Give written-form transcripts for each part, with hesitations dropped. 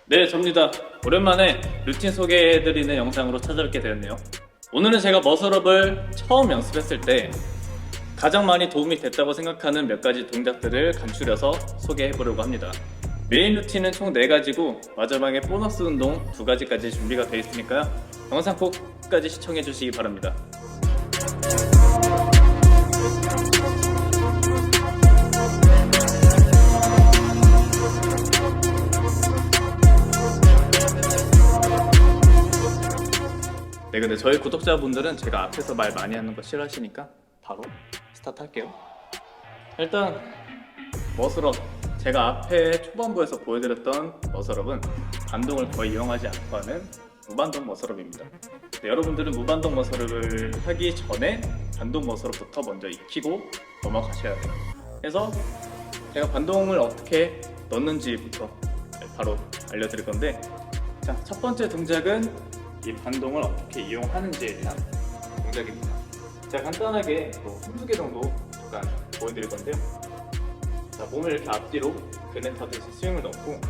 네, 접니다. 오랜만에 루틴 소개해드리는 영상으로 찾아뵙게 되었네요. 오늘은 제가 머슬업을 처음 연습했을 때 가장 많이 도움이 됐다고 생각하는 몇 가지 동작들을 간추려서 소개해보려고 합니다. 메인 루틴은 총 4가지고 마지막에 보너스 운동 2가지까지 준비가 되어 있으니까요. 영상 꼭 끝까지 시청해주시기 바랍니다. 네, 근데 저희 구독자분들은 제가 앞에서 말 많이 하는 거 싫어하시니까 바로 스타트 할게요. 일단 머슬업, 제가 앞에 초반부에서 보여드렸던 머슬업은 반동을 거의 이용하지 않고 하는 무반동 머슬업입니다. 네, 여러분들은 무반동 머슬업을 하기 전에 반동 머슬업부터 먼저 익히고 넘어가셔야 돼요. 그래서 제가 반동을 어떻게 넣는지부터 바로 알려드릴 건데, 자, 첫 번째 동작은 이 반동을 어떻게 이용하는지에 대한 동작입니다. 제가 간단하게 한두 개 정도 잠깐 보여드릴 건데요. 자, 몸을 이렇게 앞뒤로 그네 타듯이 스윙을 넣고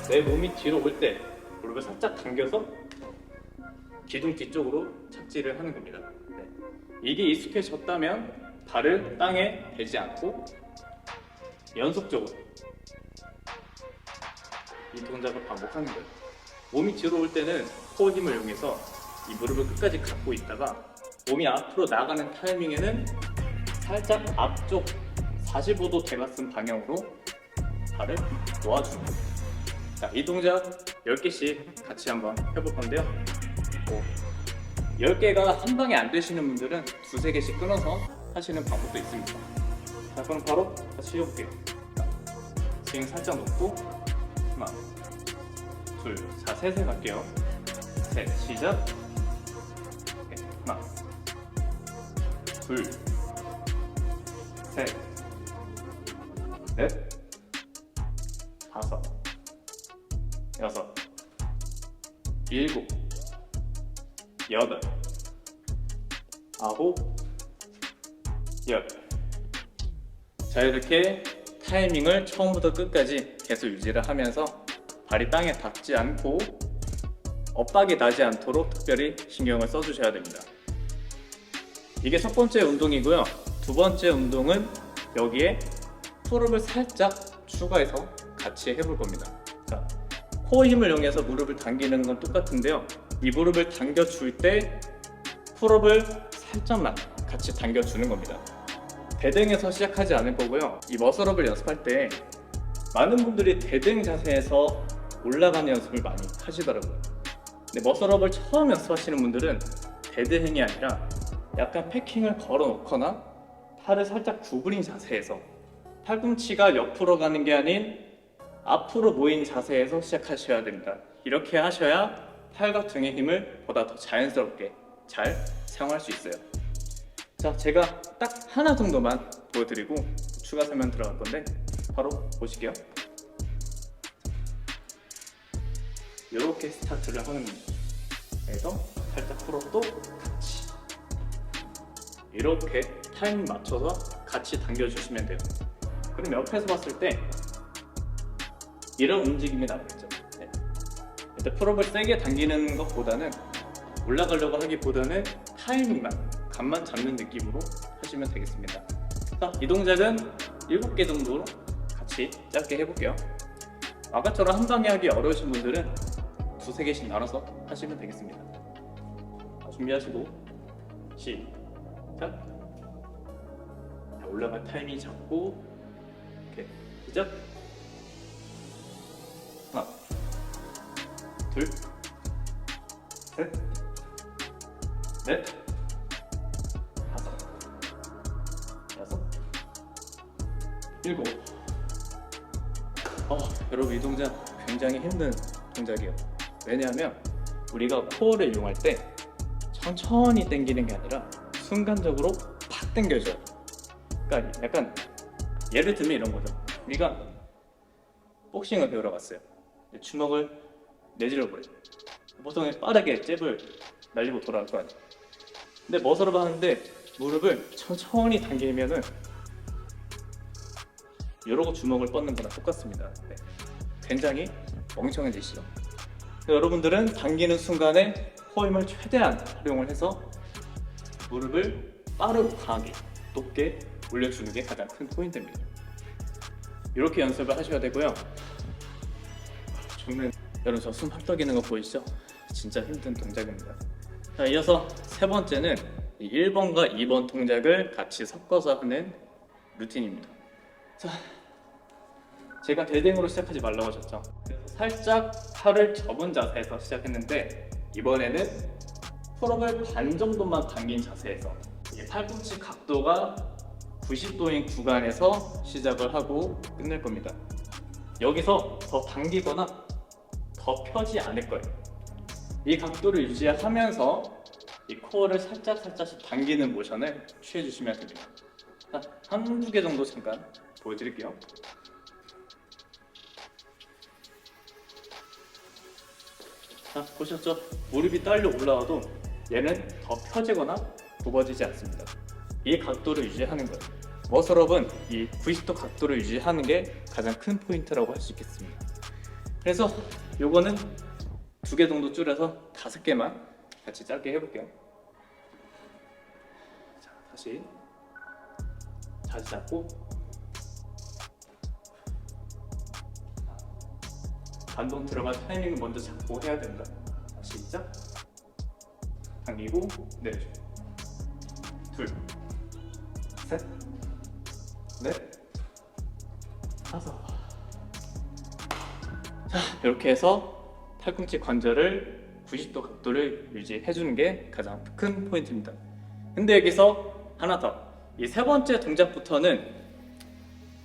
내 몸이 뒤로 올 때 무릎을 살짝 당겨서 기둥 뒤쪽으로 착지를 하는 겁니다. 네. 이게 익숙해졌다면 발을 땅에 대지 않고 연속적으로 이 동작을 반복하는 거예요. 몸이 뒤로 올 때는 코어 힘을 이용해서 이 무릎을 끝까지 갖고 있다가 몸이 앞으로 나가는 타이밍에는 살짝 앞쪽 45도 대각선 방향으로 발을 놓아주는 거예요. 자, 이 동작 10개씩 같이 한번 해볼 건데요. 10개가 한 방에 안 되시는 분들은 2-3개씩 끊어서 하시는 방법도 있습니다. 자, 그럼 바로 같이 해볼게요. 자, 스윙 살짝 놓고 하나, 둘, 자, 셋에 갈게요. 셋, 시작. 네, 하나, 둘, 셋, 넷, 다섯, 여섯, 일곱, 여덟, 아홉, 열. 자, 이렇게 타이밍을 처음부터 끝까지 계속 유지를 하면서 발이 땅에 닿지 않고 엇박이 나지 않도록 특별히 신경을 써주셔야 됩니다. 이게 첫 번째 운동이고요. 두 번째 운동은 여기에 풀업을 살짝 추가해서 같이 해볼 겁니다. 자, 코어 힘을 이용해서 무릎을 당기는 건 똑같은데요. 이 무릎을 당겨줄 때 풀업을 살짝만 같이 당겨주는 겁니다. 대등에서 시작하지 않을 거고요. 이 머슬업을 연습할 때 많은 분들이 대등 자세에서 올라가는 연습을 많이 하시더라고요. 근데 머슬업을 처음 연습하시는 분들은 데드행이 아니라 약간 패킹을 걸어 놓거나 팔을 살짝 구부린 자세에서 팔꿈치가 옆으로 가는 게 아닌 앞으로 모인 자세에서 시작하셔야 됩니다. 이렇게 하셔야 팔과 등의 힘을 보다 더 자연스럽게 잘 사용할 수 있어요. 자, 제가 딱 하나 정도만 보여드리고 추가 설명 들어갈 건데 바로 보실게요. 이렇게 스타트를 하는 겁니다. 그래서 살짝 풀어도 같이 이렇게 타이밍 맞춰서 같이 당겨주시면 돼요. 그럼 옆에서 봤을 때 이런 움직임이 나오겠죠. 네. 일단 풀업을 세게 당기는 것보다는 올라가려고 하기보다는 타이밍만, 감만 잡는 느낌으로 하시면 되겠습니다. 자, 이 동작은 7개 정도로 같이 짧게 해볼게요. 아까처럼 한 방에 하기 어려우신 분들은 2-3개씩 나눠서 하시면 되겠습니다. 준비하시고 시작. 올라갈 타이밍 잡고 이렇게 시작. 하나, 둘, 셋, 넷, 다섯, 여섯, 일곱. 여러분, 이 동작 굉장히 힘든 동작이에요. 왜냐하면 우리가 코어를 이용할 때 천천히 당기는 게 아니라 순간적으로 팍 당겨줘요. 그러니까 약간 예를 들면 이런 거죠. 우리가 복싱을 배우러 갔어요. 주먹을 내질러 버려요. 보통 빠르게 잽을 날리고 돌아갈 거 아니에요. 근데 머슬업 하는데 무릎을 천천히 당기면은 이러고 주먹을 뻗는 거랑 똑같습니다. 네. 굉장히 멍청해지시죠. 여러분들은 당기는 순간에 코어 힘을 최대한 활용을 해서 무릎을 빠르고 강하게 높게 올려주는 게 가장 큰 포인트입니다. 이렇게 연습을 하셔야 되고요. 정말 여러분 저 숨 헐떡이는 거 보이시죠? 진짜 힘든 동작입니다. 자, 이어서 세 번째는 1번과 2번 동작을 같이 섞어서 하는 루틴입니다. 자, 제가 대등으로 시작하지 말라고 하셨죠? 그래서 살짝 팔을 접은 자세에서 시작했는데 이번에는 풀업을 반 정도만 당긴 자세에서 팔꿈치 각도가 90도인 구간에서 시작을 하고 끝낼 겁니다. 여기서 더 당기거나 더 펴지 않을 거예요. 이 각도를 유지하면서 이 코어를 살짝씩 당기는 모션을 취해주시면 됩니다. 자, 한두 개 정도 잠깐 보여드릴게요. 자, 보셨죠? 무릎이 딸려 올라와도 얘는 더 펴지거나 굽어지지 않습니다. 이 각도를 유지하는 거예요. 머슬업은 이 90도 각도를 유지하는 게 가장 큰 포인트라고 할 수 있겠습니다. 그래서 요거는 2개 정도 줄여서 5개만 같이 짧게 해볼게요. 자, 다시 자세 잡고 반동 들어간 타이밍을 먼저 잡고 해야 된다. 시작. 당기고 내려줘. 둘, 셋, 넷, 다섯. 자, 이렇게 해서 팔꿈치 관절을 90도 각도를 유지해주는 게 가장 큰 포인트입니다. 근데 여기서 하나 더. 이 세 번째 동작부터는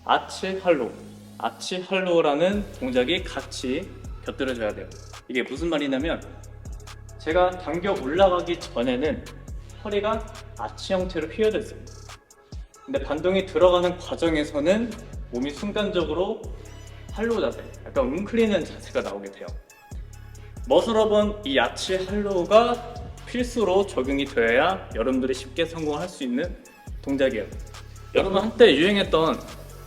아치 할로우라는 동작이 같이 곁들여져야 돼요. 이게 무슨 말이냐면 제가 당겨 올라가기 전에는 허리가 아치 형태로 휘어져 있습니다. 근데 반동이 들어가는 과정에서는 몸이 순간적으로 할로우 자세, 약간 웅크리는 자세가 나오게 돼요. 머슬업은 이 아치 할로우가 필수로 적용이 되어야 여러분들이 쉽게 성공할 수 있는 동작이에요. 여러분 한때 유행했던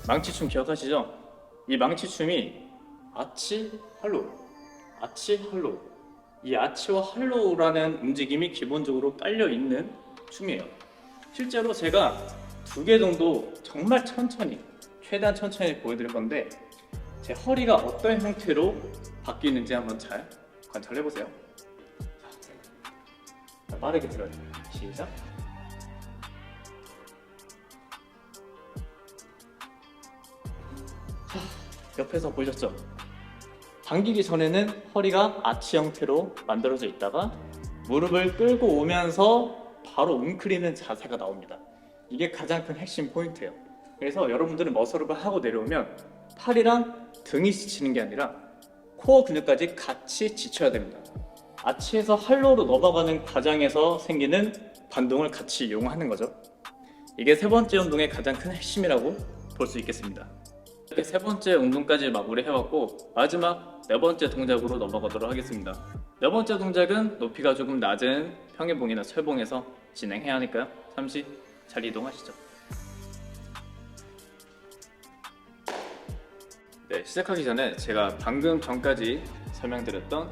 망치춤 기억하시죠? 이 망치춤이 아치 할로우, 이 아치와 할로우라는 움직임이 기본적으로 깔려 있는 춤이에요. 실제로 제가 2개 정도 정말 천천히, 최대한 천천히 보여드릴 건데 제 허리가 어떤 형태로 바뀌는지 한번 잘 관찰해보세요. 자, 빠르게 들어요. 시작. 자, 옆에서 보셨죠? 당기기 전에는 허리가 아치 형태로 만들어져 있다가 무릎을 끌고 오면서 바로 웅크리는 자세가 나옵니다. 이게 가장 큰 핵심 포인트예요. 그래서 여러분들은 머슬업을 하고 내려오면 팔이랑 등이 지치는 게 아니라 코어 근육까지 같이 지쳐야 됩니다. 아치에서 할로우로 넘어가는 과정에서 생기는 반동을 같이 이용하는 거죠. 이게 세 번째 운동의 가장 큰 핵심이라고 볼 수 있겠습니다. 이렇게 세 번째 운동까지 마무리해왔고 마지막 네 번째 동작으로 넘어가도록 하겠습니다. 네 번째 동작은 높이가 조금 낮은 평행봉이나 철봉에서 진행해야 하니까요. 잠시 잘 이동하시죠. 네, 시작하기 전에 제가 방금 전까지 설명드렸던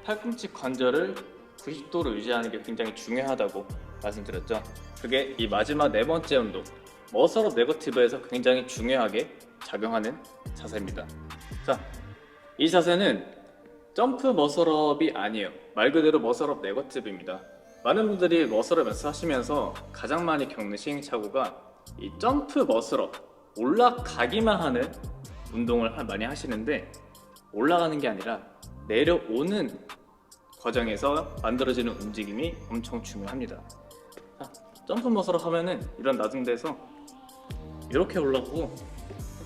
팔꿈치 관절을 90도로 유지하는 게 굉장히 중요하다고 말씀드렸죠. 그게 이 마지막 네 번째 운동 머슬업 네거티브에서 굉장히 중요하게 작용하는 자세입니다. 자, 이 자세는 점프 머슬업이 아니에요. 말 그대로 머슬업 네거티브입니다. 많은 분들이 머슬업 연습하시면서 가장 많이 겪는 시행착오가 이 점프 머슬업, 올라가기만 하는 운동을 많이 하시는데 올라가는 게 아니라 내려오는 과정에서 만들어지는 움직임이 엄청 중요합니다. 자, 점프 머슬업 하면은 이런 낮은 데서 이렇게 올라가고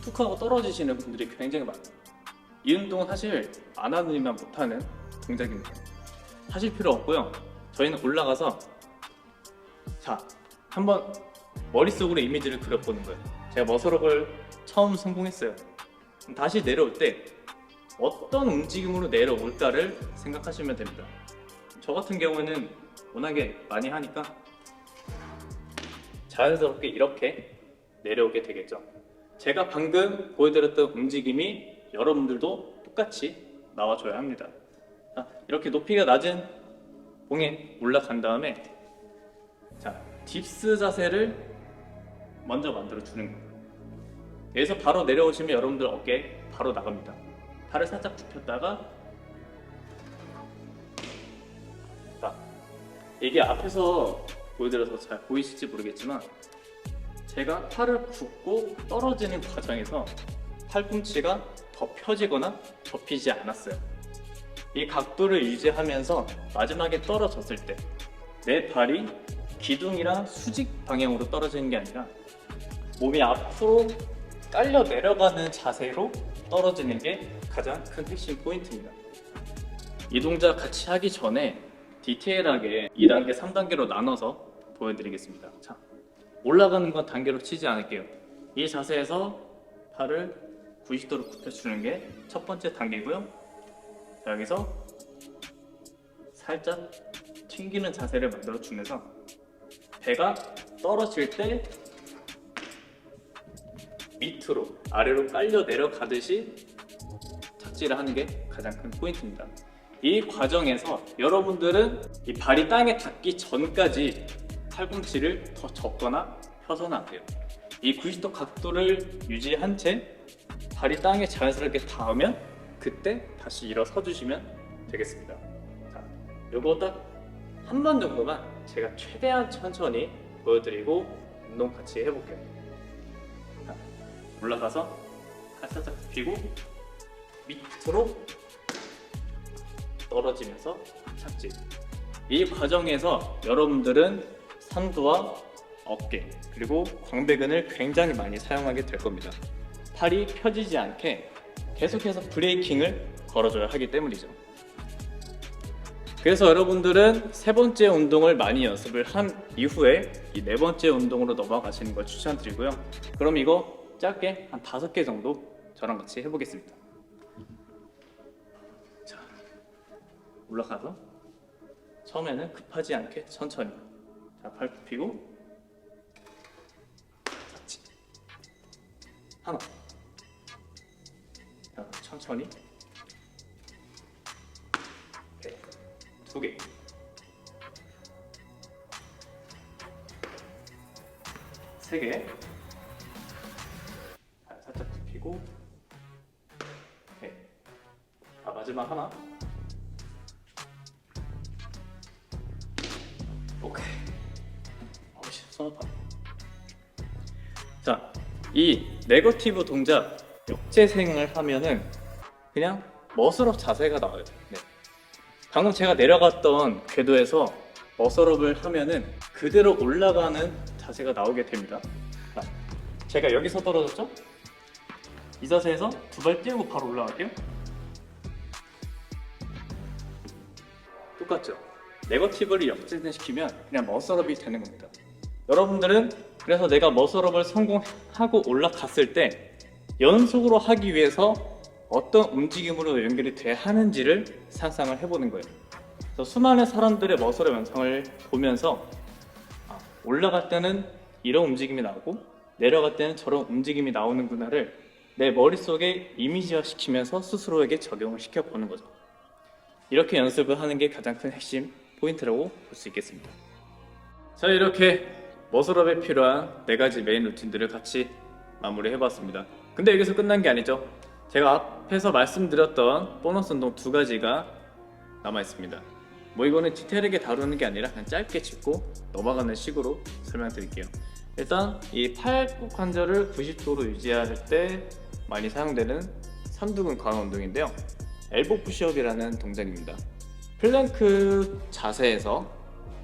툭 하고 떨어지시는 분들이 굉장히 많아요. 이 운동은 사실 안 하는 이만 못하는 동작입니다. 하실 필요 없고요. 저희는 올라가서 자, 한번 머릿속으로 이미지를 그려보는 거예요. 제가 머슬업을 처음 성공했어요. 다시 내려올 때 어떤 움직임으로 내려올까를 생각하시면 됩니다. 저 같은 경우는 워낙에 많이 하니까 자연스럽게 이렇게 내려오게 되겠죠. 제가 방금 보여드렸던 움직임이 여러분들도 똑같이 나와줘야 합니다. 자, 이렇게 높이가 낮은 봉에 올라간 다음에 자, 딥스 자세를 먼저 만들어 주는 거예요. 여기서 바로 내려오시면 여러분들 어깨 바로 나갑니다. 팔을 살짝 굽혔다가 자, 이게 앞에서 보여드려서 잘 보이실지 모르겠지만 제가 팔을 굽고 떨어지는 과정에서 팔꿈치가 더 펴지거나 접히지 않았어요. 이 각도를 유지하면서 마지막에 떨어졌을 때 내 발이 기둥이랑 수직 방향으로 떨어지는 게 아니라 몸이 앞으로 깔려 내려가는 자세로 떨어지는 게 가장 큰 핵심 포인트입니다. 이 동작 같이 하기 전에 디테일하게 2단계, 3단계로 나눠서 보여드리겠습니다. 자, 올라가는 건 단계로 치지 않을게요. 이 자세에서 팔을 90도로 굽혀주는 게 첫 번째 단계고요. 자, 여기서 살짝 튕기는 자세를 만들어 주면서 배가 떨어질 때 밑으로 아래로 깔려 내려가듯이 착지를 하는 게 가장 큰 포인트입니다. 이 과정에서 여러분들은 이 발이 땅에 닿기 전까지 팔꿈치를 더 접거나 펴서는 안 돼요. 이 90도 각도를 유지한 채 발이 땅에 자연스럽게 닿으면 그때 다시 일어서 주시면 되겠습니다. 자, 요거 딱 한 번 정도만 제가 최대한 천천히 보여드리고 운동 같이 해볼게요. 자, 올라가서 팔 살짝 굽히고 밑으로 떨어지면서 착지. 이 과정에서 여러분들은 삼두와 어깨 그리고 광배근을 굉장히 많이 사용하게 될 겁니다. 팔이 펴지지 않게 계속해서 브레이킹을 걸어줘야 하기 때문이죠. 그래서 여러분들은 세 번째 운동을 많이 연습을 한 이후에 이 네 번째 운동으로 넘어가시는 걸 추천드리고요. 그럼 이거 짧게 한 5개 정도 저랑 같이 해보겠습니다. 자, 올라가서 처음에는 급하지 않게 천천히. 자, 팔 굽히고 착지. 하나. 자, 천천히. 네. 2개. 세 개. 살짝 굽히고. 네. 자, 마지막 하나. 오케이. 어이씨, 손 아파. 자, 이 네거티브 동작 역재생을 하면은 그냥 머슬업 자세가 나와요. 네. 방금 제가 내려갔던 궤도에서 머슬업을 하면은 그대로 올라가는 자세가 나오게 됩니다. 자, 제가 여기서 떨어졌죠? 이 자세에서 두 발 띄우고 바로 올라갈게요. 똑같죠? 네거티브를 역진시키면 그냥 머슬업이 되는 겁니다. 여러분들은 그래서 내가 머슬업을 성공하고 올라갔을 때 연속으로 하기 위해서 어떤 움직임으로 연결이 돼야 하는지를 상상을 해보는 거예요. 그래서 수많은 사람들의 머슬업 영상을 보면서 올라갈 때는 이런 움직임이 나오고 내려갈 때는 저런 움직임이 나오는구나를 내 머릿속에 이미지화 시키면서 스스로에게 적용을 시켜보는 거죠. 이렇게 연습을 하는 게 가장 큰 핵심 포인트라고 볼 수 있겠습니다. 자, 이렇게 머슬업에 필요한 4가지 메인 루틴들을 같이 마무리해봤습니다. 근데 여기서 끝난 게 아니죠. 제가 앞에서 말씀드렸던 보너스 운동 2가지가 남아있습니다. 뭐 이거는 디테일하게 다루는 게 아니라 그냥 짧게 짚고 넘어가는 식으로 설명드릴게요. 일단 이 팔꿈 관절을 90도로 유지할 때 많이 사용되는 삼두근 강화 운동인데요. 엘보 푸시업이라는 동작입니다. 플랭크 자세에서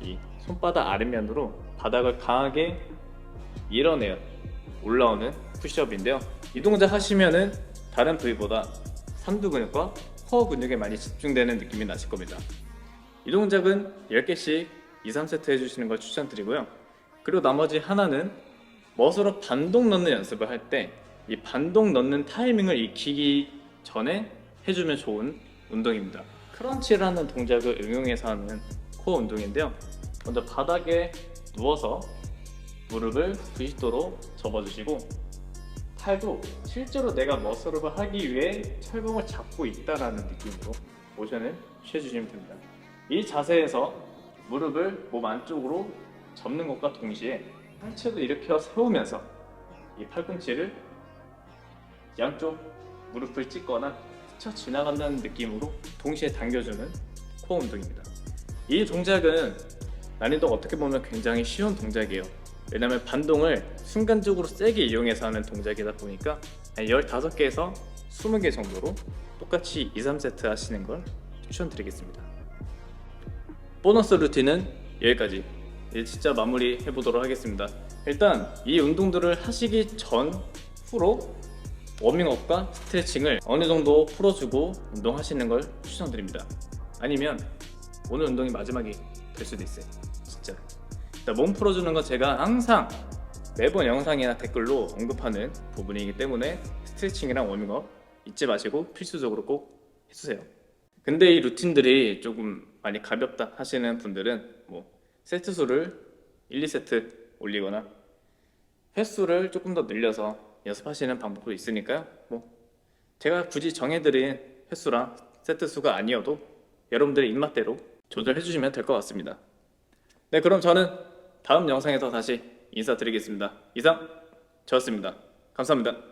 이 손바닥 아랫면으로 바닥을 강하게 밀어내어 올라오는 푸시업인데요. 이 동작 하시면은 다른 부위보다 삼두 근육과 코어 근육에 많이 집중되는 느낌이 나실 겁니다. 이 동작은 10개씩 2, 3세트 해주시는 걸 추천드리고요. 그리고 나머지 하나는 머슬업 반동 넣는 연습을 할 때 이 반동 넣는 타이밍을 익히기 전에 해주면 좋은 운동입니다. 크런치라는 동작을 응용해서 하는 코어 운동인데요. 먼저 바닥에 누워서 무릎을 90도로 접어주시고 팔도 실제로 내가 머슬업을 하기 위해 철봉을 잡고 있다라는 느낌으로 모션을 취해주시면 됩니다. 이 자세에서 무릎을 몸 안쪽으로 접는 것과 동시에 상체도 일으켜 세우면서 이 팔꿈치를 양쪽 무릎을 찢거나 스쳐 지나간다는 느낌으로 동시에 당겨주는 코어 운동입니다. 이 동작은 난이도가 어떻게 보면 굉장히 쉬운 동작이에요. 왜냐하면 반동을 순간적으로 세게 이용해서 하는 동작이다 보니까 한 15개에서 20개 정도로 똑같이 2, 3세트 하시는 걸 추천드리겠습니다. 보너스 루틴은 여기까지. 이제 진짜 마무리 해보도록 하겠습니다. 일단 이 운동들을 하시기 전 후로 워밍업과 스트레칭을 어느 정도 풀어주고 운동하시는 걸 추천드립니다. 아니면 오늘 운동이 마지막이 될 수도 있어요. 진짜 몸 풀어주는 건 제가 항상 매번 영상이나 댓글로 언급하는 부분이기 때문에 스트레칭이랑 워밍업 잊지 마시고 필수적으로 꼭 해주세요. 근데 이 루틴들이 조금 많이 가볍다 하시는 분들은 뭐 세트 수를 1, 2세트 올리거나 횟수를 조금 더 늘려서 연습하시는 방법도 있으니까요. 뭐 제가 굳이 정해드린 횟수랑 세트 수가 아니어도 여러분들의 입맛대로 조절해 주시면 될 것 같습니다. 네, 그럼 저는 다음 영상에서 다시 인사드리겠습니다. 이상 저였습니다. 감사합니다.